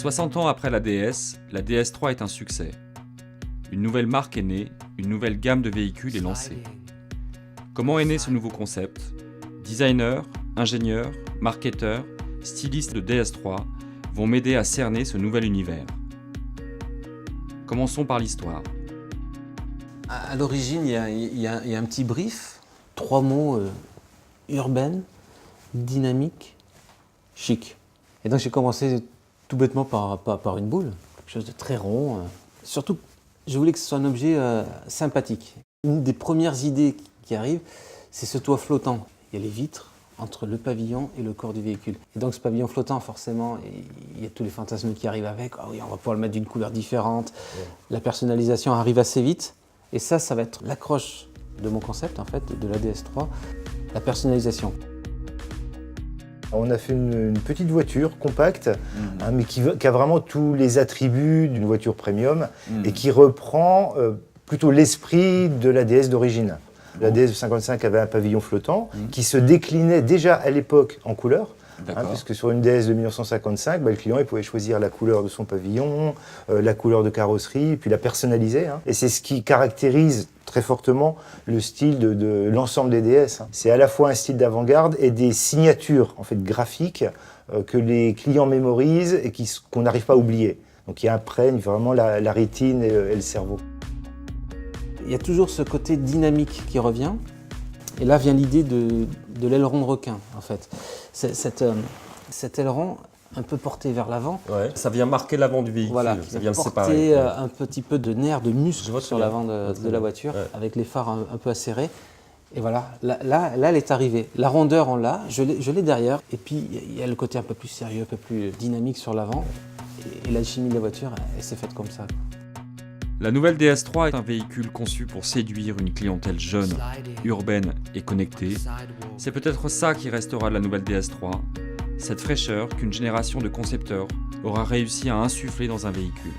60 ans après la DS3 est un succès. Une nouvelle marque est née, une nouvelle gamme de véhicules est lancée. Comment est né ce nouveau concept ? Designers, ingénieurs, marketeurs, stylistes de DS3 vont m'aider à cerner ce nouvel univers. Commençons par l'histoire. À l'origine, il y a un petit brief, 3 mots urbaine, dynamique, chic. Et donc j'ai commencé tout bêtement par une boule, quelque chose de très rond. Surtout, je voulais que ce soit un objet sympathique. Une des premières idées qui arrive, c'est ce toit flottant. Il y a les vitres entre le pavillon et le corps du véhicule. Et donc ce pavillon flottant, forcément, il y a tous les fantasmes qui arrivent avec. Oh oui, on va pouvoir le mettre d'une couleur différente. Ouais. La personnalisation arrive assez vite. Et ça va être l'accroche de mon concept, en fait, de la DS3, la personnalisation. On a fait une petite voiture compacte, mais qui a vraiment tous les attributs d'une voiture premium et qui reprend plutôt l'esprit de la DS d'origine. La DS55 avait un pavillon flottant qui se déclinait déjà à l'époque en couleur. Puisque sur une DS de 1955, le client il pouvait choisir la couleur de son pavillon, la couleur de carrosserie, puis la personnaliser. Et c'est ce qui caractérise très fortement le style de l'ensemble des DS. C'est à la fois un style d'avant-garde et des signatures en fait, graphiques que les clients mémorisent et qu'on n'arrive pas à oublier. Donc il imprègne vraiment la rétine et le cerveau. Il y a toujours ce côté dynamique qui revient. Et là vient l'idée de l'aileron de requin, en fait. Cet aileron, un peu porté vers l'avant. Ouais, ça vient marquer l'avant du véhicule, voilà, ça vient le séparer. Porter un petit peu de nerf, de muscle sur l'avant de la voiture, avec les phares un peu acérés. Et voilà, là, elle est arrivée. La rondeur, on l'a, je l'ai derrière. Et puis, il y a le côté un peu plus sérieux, un peu plus dynamique sur l'avant. Et l'alchimie de la voiture, elle s'est faite comme ça. La nouvelle DS3 est un véhicule conçu pour séduire une clientèle jeune, urbaine et connectée. C'est peut-être ça qui restera de la nouvelle DS3, cette fraîcheur qu'une génération de concepteurs aura réussi à insuffler dans un véhicule.